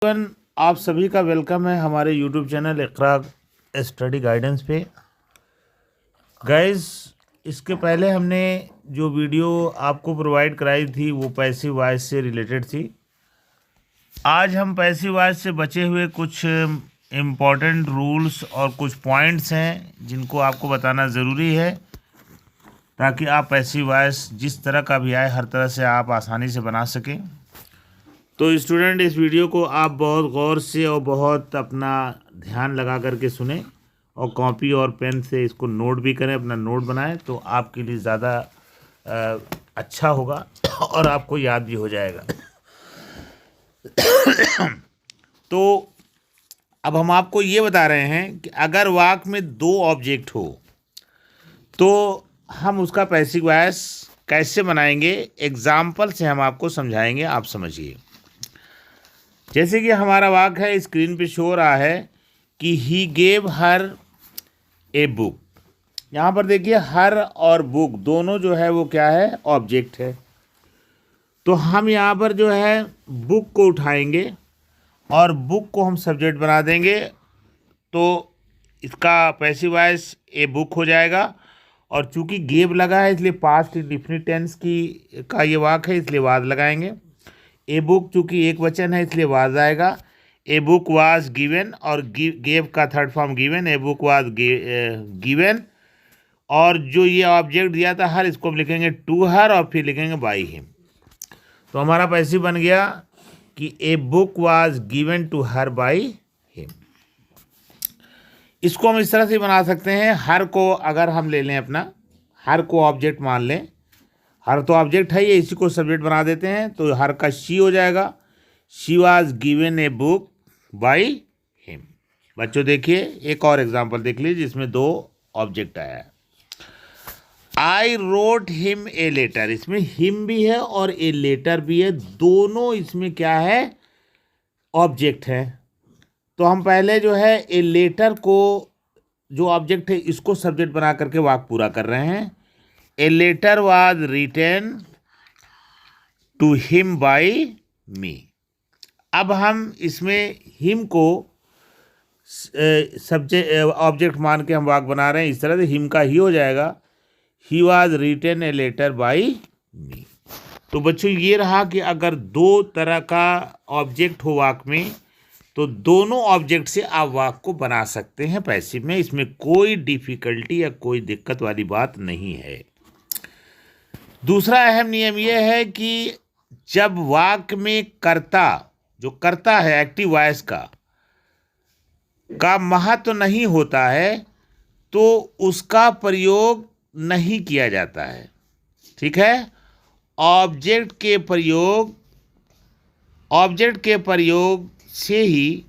बचपन आप सभी का वेलकम है हमारे यूट्यूब चैनल इकरा स्टडी गाइडेंस पे। गाइस, इसके पहले हमने जो वीडियो आपको प्रोवाइड कराई थी वो पैसिव वॉइस से रिलेटेड थी। आज हम पैसिव वॉइस से बचे हुए कुछ इम्पॉर्टेंट रूल्स और कुछ पॉइंट्स हैं जिनको आपको बताना ज़रूरी है ताकि आप पैसिव वॉइस जिस तरह का भी आए हर तरह से आप आसानी से बना सकें। तो स्टूडेंट, इस वीडियो को आप बहुत गौर से और बहुत अपना ध्यान लगा करके सुने और कॉपी और पेन से इसको नोट भी करें, अपना नोट बनाएं तो आपके लिए ज़्यादा अच्छा होगा और आपको याद भी हो जाएगा। तो अब हम आपको ये बता रहे हैं कि अगर वाक्य में दो ऑब्जेक्ट हो तो हम उसका पैसिव वॉइस कैसे बनाएंगे, एग्जाम्पल से हम आपको समझाएंगे, आप समझिए। जैसे कि हमारा वाक्य है, स्क्रीन पे शो हो रहा है कि he gave her a book. यहाँ पर देखिए हर और बुक दोनों जो है वो क्या है, ऑब्जेक्ट है। तो हम यहाँ पर जो है बुक को उठाएंगे और बुक को हम सब्जेक्ट बना देंगे तो इसका पैसिव वॉइस ए बुक हो जाएगा। और चूंकि गेव लगा है इसलिए पास्ट इंडेफिनिट टेंस का ये वाक्य है, इसलिए वाज लगाएंगे। ए बुक चूँकि एक वचन है इसलिए वाज आएगा। ए बुक वाज गिवन और गेव का third form given, A book was given. और जो ये ऑब्जेक्ट दिया था हर, इसको हम लिखेंगे टू हर और फिर लिखेंगे बाई हिम। तो हमारा पैसिव बन गया कि a book was given to her by him. इसको हम इस तरह से बना सकते हैं, हर को अगर हम ले लें, अपना हर को ऑब्जेक्ट मान लें, हर तो ऑब्जेक्ट है ये, इसी को सब्जेक्ट बना देते हैं तो हर का शी हो जाएगा। She was given a book by him. बच्चों देखिए एक और एग्जांपल देख लीजिए जिसमें दो ऑब्जेक्ट आया है। I wrote him a letter, इसमें हिम भी है और ए लेटर भी है, दोनों इसमें क्या है, ऑब्जेक्ट है। तो हम पहले जो है ए लेटर को, जो ऑब्जेक्ट है, इसको सब्जेक्ट बना करके वाक्य पूरा कर रहे हैं। A letter was written to him by me. अब हम इसमें हिम को सब्जेक्ट ऑब्जेक्ट मान के हम वाक्य बना रहे हैं, इस तरह से हिम का ही हो जाएगा, he was written a letter by me. तो बच्चों ये रहा कि अगर दो तरह का ऑब्जेक्ट हो वाक्य में तो दोनों ऑब्जेक्ट से आप वाक्य को बना सकते हैं पैसिव में। इसमें कोई डिफिकल्टी या कोई दिक्कत वाली बात नहीं है। दूसरा अहम नियम यह है कि जब वाक्य में कर्ता, जो कर्ता है एक्टिव वॉइस का महत्व नहीं होता है तो उसका प्रयोग नहीं किया जाता है। ठीक है, ऑब्जेक्ट के प्रयोग से ही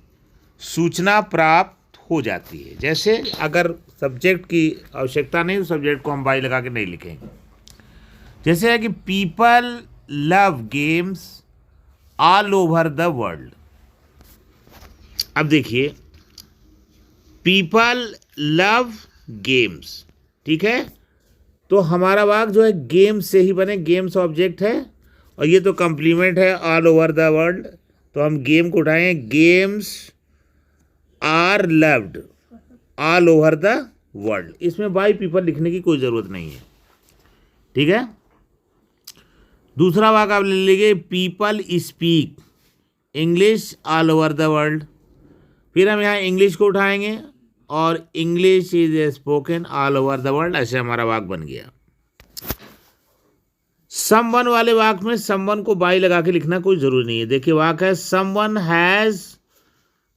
सूचना प्राप्त हो जाती है। जैसे अगर सब्जेक्ट की आवश्यकता नहीं तो सब्जेक्ट को हम बाई लगा के नहीं लिखेंगे। जैसे है कि people love games all over the world. अब देखिए पीपल लव गेम्स, ठीक है, तो हमारा वाक्य जो है गेम्स से ही बने, गेम्स ऑब्जेक्ट है और ये तो कंप्लीमेंट है ऑल ओवर द वर्ल्ड। तो हम गेम को उठाएं, games are loved all over the world. इसमें बाई पीपल लिखने की कोई ज़रूरत नहीं है। ठीक है, दूसरा वाक्य आप ले लीजिए, people speak English all over the world. फिर हम यहाँ इंग्लिश को उठाएंगे और English is spoken all over the world, ऐसे हमारा वाक्य बन गया। समवन वाले वाक्य में समवन को बाई लगा के लिखना कोई जरूरी नहीं है। देखिए वाक्य है someone has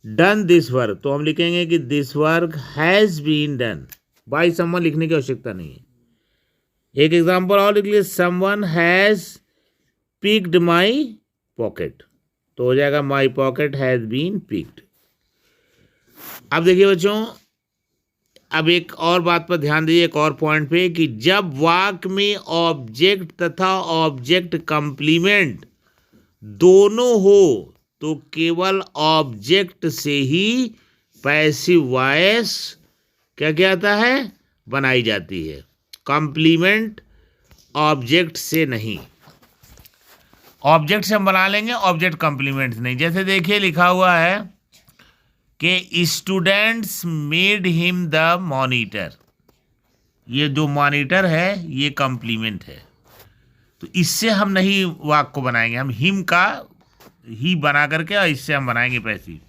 done this work, तो हम लिखेंगे कि this work has been done, by someone लिखने की आवश्यकता नहीं है। एक एग्जांपल और लिख लीजिए, someone has picked my pocket, तो हो जाएगा my pocket has been picked. अब देखिए बच्चों, अब एक और बात पर ध्यान दीजिए, एक और पॉइंट पे, कि जब वाक्य में ऑब्जेक्ट तथा ऑब्जेक्ट कंप्लीमेंट दोनों हो तो केवल ऑब्जेक्ट से ही पैसिव वॉइस क्या कहता है, बनाई जाती है, कंप्लीमेंट ऑब्जेक्ट से नहीं। ऑब्जेक्ट से हम बना लेंगे, ऑब्जेक्ट कॉम्प्लीमेंट नहीं। जैसे देखिए लिखा हुआ है कि students made him the monitor, ये जो मॉनिटर है ये कॉम्प्लीमेंट है, तो इससे हम नहीं वाक्य को बनाएंगे, हम हिम का ही बना करके और इससे हम बनाएंगे पैसिव।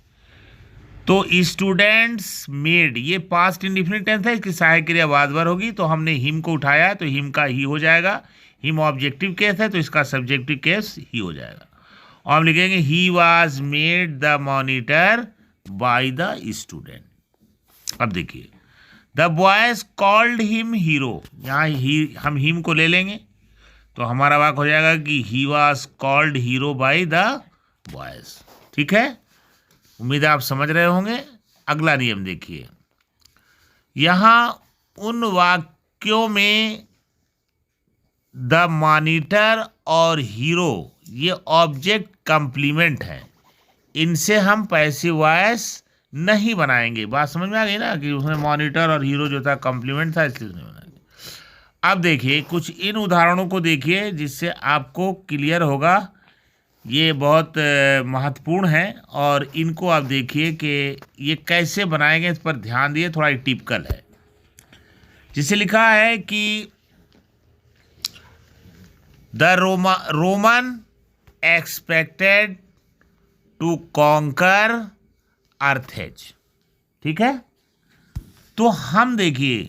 तो स्टूडेंट्स मेड, ये पास्ट इंडेफिनिट टेंस है, इसकी सहायक क्रिया बाद बार होगी, तो हमने हिम को उठाया तो हिम का ही हो जाएगा। हिम ऑब्जेक्टिव केस है तो इसका सब्जेक्टिव केस ही हो जाएगा। और हम लिखेंगे he was made the monitor by the student. अब देखिए the boys called him hero, यहाँ हम हिम को ले लेंगे तो हमारा वाक्य हो जाएगा कि he was called hero by the boys. ठीक है, उम्मीद है आप समझ रहे होंगे। अगला नियम देखिए, यहां उन वाक्यों में द मॉनिटर और हीरो ये ऑब्जेक्ट कॉम्प्लीमेंट है, इनसे हम पैसिव वॉइस नहीं बनाएंगे। बात समझ में आ गई ना कि उसमें मॉनिटर और हीरो जो था कॉम्प्लीमेंट था, इसलिए नहीं बनाएंगे। अब देखिए कुछ इन उदाहरणों को देखिए जिससे आपको क्लियर होगा, ये बहुत महत्वपूर्ण है और इनको आप देखिए कि ये कैसे बनाएंगे, इस पर ध्यान दिए, थोड़ा टिपिकल है। जिसे लिखा है कि the Roman expected to conquer earths. ठीक है, तो हम देखिए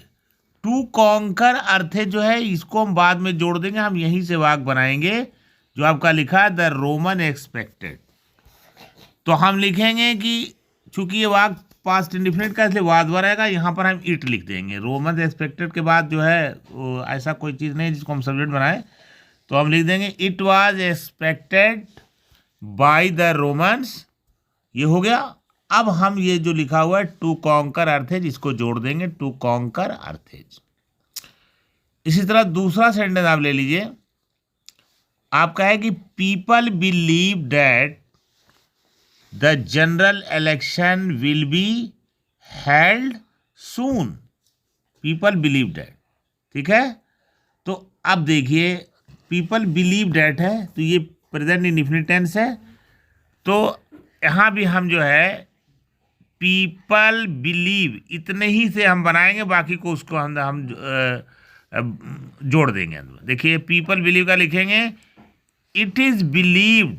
टू कॉन्कर अर्थेज जो है इसको हम बाद में जोड़ देंगे, हम यहीं से वाक्य बनाएंगे जो आपका लिखा है द रोमन एक्सपेक्टेड। तो हम लिखेंगे कि चूंकि ये वाक्य पास्ट इंडेफिनिट का इसलिए बाद बार आएगा, यहाँ पर हम इट लिख देंगे। रोमन एक्सपेक्टेड के बाद जो है ऐसा कोई चीज़ नहीं जिसको हम सब्जेक्ट बनाए, तो हम लिख देंगे it was expected by the Romans. ये हो गया। अब हम ये जो लिखा हुआ है टू कॉन्कर अर्थेज इसको जोड़ देंगे, टू कॉन्कर अर्थेज। इसी तरह दूसरा सेंटेंस आप ले लीजिए, आपका है कि people believe that the general election will be held soon. People believe that, ठीक है। तो अब देखिए पीपल बिलीव दैट है तो ये प्रेजेंट इंडेफिनिट टेंस है, तो यहाँ भी हम जो है पीपल बिलीव इतने ही से हम बनाएंगे, बाकी को उसको हम जोड़ देंगे। देखिए पीपल बिलीव का लिखेंगे it is believed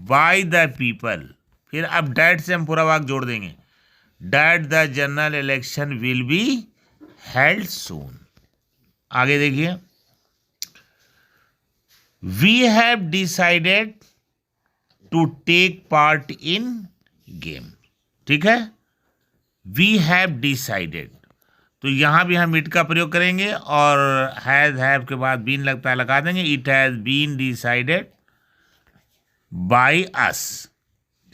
by the people, फिर अब डैट से हम पूरा वाक्य जोड़ देंगे, that the general election will be held soon. आगे देखिए, we have decided to take part in game. ठीक है, वी हैव डिसाइडेड, तो यहां भी हम इट का प्रयोग करेंगे और हैज हैव के बाद बीन लगता है लगा देंगे, it has been decided by us.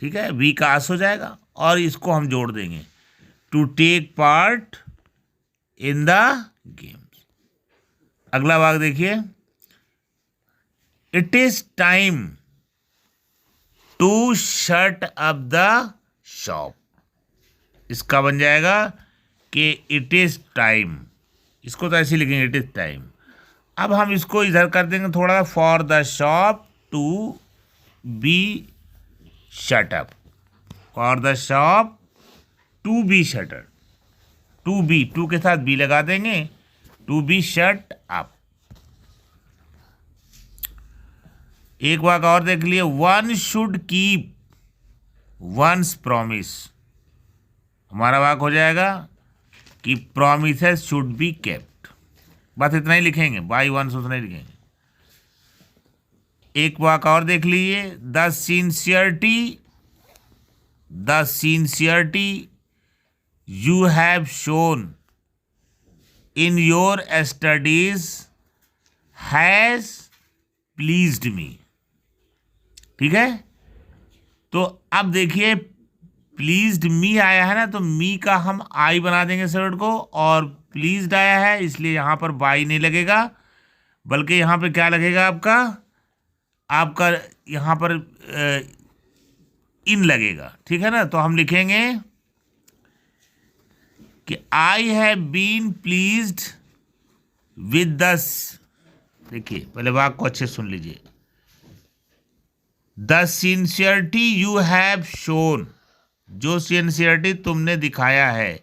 ठीक है, वी का अस हो जाएगा और इसको हम जोड़ देंगे to take part in the games. अगला वाक्य देखिए, it is time to shut up the shop. इसका बन जाएगा कि इट इज टाइम, इसको तो ऐसे लिखेंगे इट इज टाइम। अब हम इसको इधर कर देंगे थोड़ा, for the shop to be shut up, for the shop to be shutter, to be, to के साथ बी लगा देंगे, टू बी शट अप। एक वाक्य और देख लिए, one should keep once promise. हमारा वाक्य हो जाएगा कि प्रॉमिसेस शुड बी केप्ट, बस इतना ही लिखेंगे, बाई वंस उतना ही लिखेंगे। एक वाक्य और देख लीजिए, the sincerity you have shown in your studies has pleased me. ठीक है, तो अब देखिए प्लीज्ड मी आया है ना, तो मी का हम आई बना देंगे शब्द को, और प्लीज्ड आया है इसलिए यहाँ पर बाई नहीं लगेगा, बल्कि यहाँ पे क्या लगेगा आपका यहाँ पर इन लगेगा। ठीक है ना, तो हम लिखेंगे कि I have been pleased with this. देखिए पहले वाक्य को अच्छे सुन लीजिए, the sincerity you have shown, जो सिंसियरिटी तुमने दिखाया है,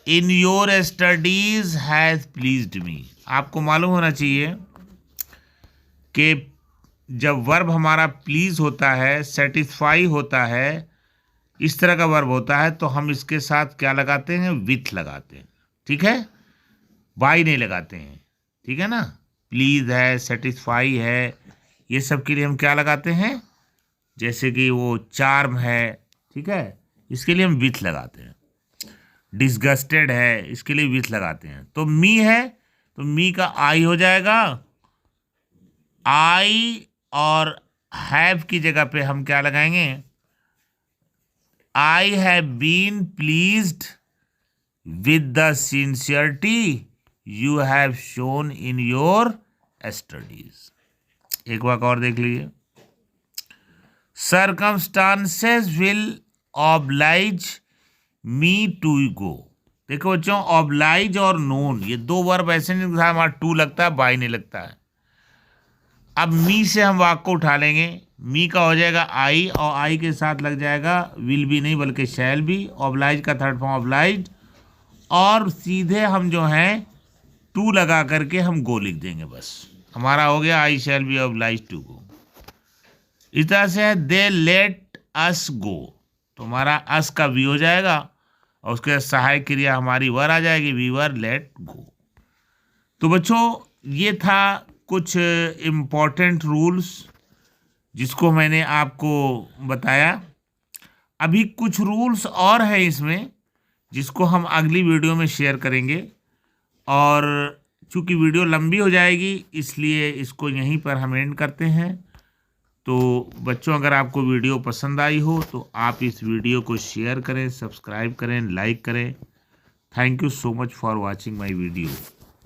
in your studies has pleased me. आपको मालूम होना चाहिए कि जब वर्ब हमारा प्लीज होता है, सेटिस्फाई होता है, इस तरह का वर्ब होता है, तो हम इसके साथ क्या लगाते हैं, विथ लगाते हैं। ठीक है, बाय नहीं लगाते हैं। ठीक है ना, प्लीज है, सेटिस्फाई है, ये सब के लिए हम क्या लगाते हैं, जैसे कि वो चार्म है, ठीक है, इसके लिए हम विथ लगाते हैं। डिसगस्टेड है, इसके लिए विथ लगाते हैं। तो मी है तो मी का आई हो जाएगा, आई और हैव की जगह पे हम क्या लगाएंगे, I have been pleased with the sincerity you have shown in your studies. एक बार और देख लीजिए, circumstances will oblige me to go. देखो बच्चों, ऑब्लाइज और नोन ये दो वर्ब ऐसे नहीं था हमारा टू लगता है, बाय नहीं लगता है। अब मी से हम वाक को उठा लेंगे, मी का हो जाएगा आई और आई के साथ लग जाएगा विल भी नहीं बल्कि शैल भी, ऑब्लाइज का थर्ड फॉर्म ऑब्लाइज, और सीधे हम जो हैं टू लगा करके हम गो लिख देंगे, बस हमारा हो गया I shall be oblige to go. इस तरह से है दे लेट अस गो, तो हमारा अस का वी हो जाएगा और उसके सहायक क्रिया हमारी वर आ जाएगी, वी वर लेट गो। तो बच्चों ये था कुछ इम्पोर्टेंट रूल्स जिसको मैंने आपको बताया। अभी कुछ रूल्स और हैं इसमें जिसको हम अगली वीडियो में शेयर करेंगे, और चूँकि वीडियो लंबी हो जाएगी इसलिए इसको यहीं पर हम एंड करते हैं। तो बच्चों अगर आपको वीडियो पसंद आई हो तो आप इस वीडियो को शेयर करें, सब्सक्राइब करें, लाइक करें। Thank you so much for watching my video.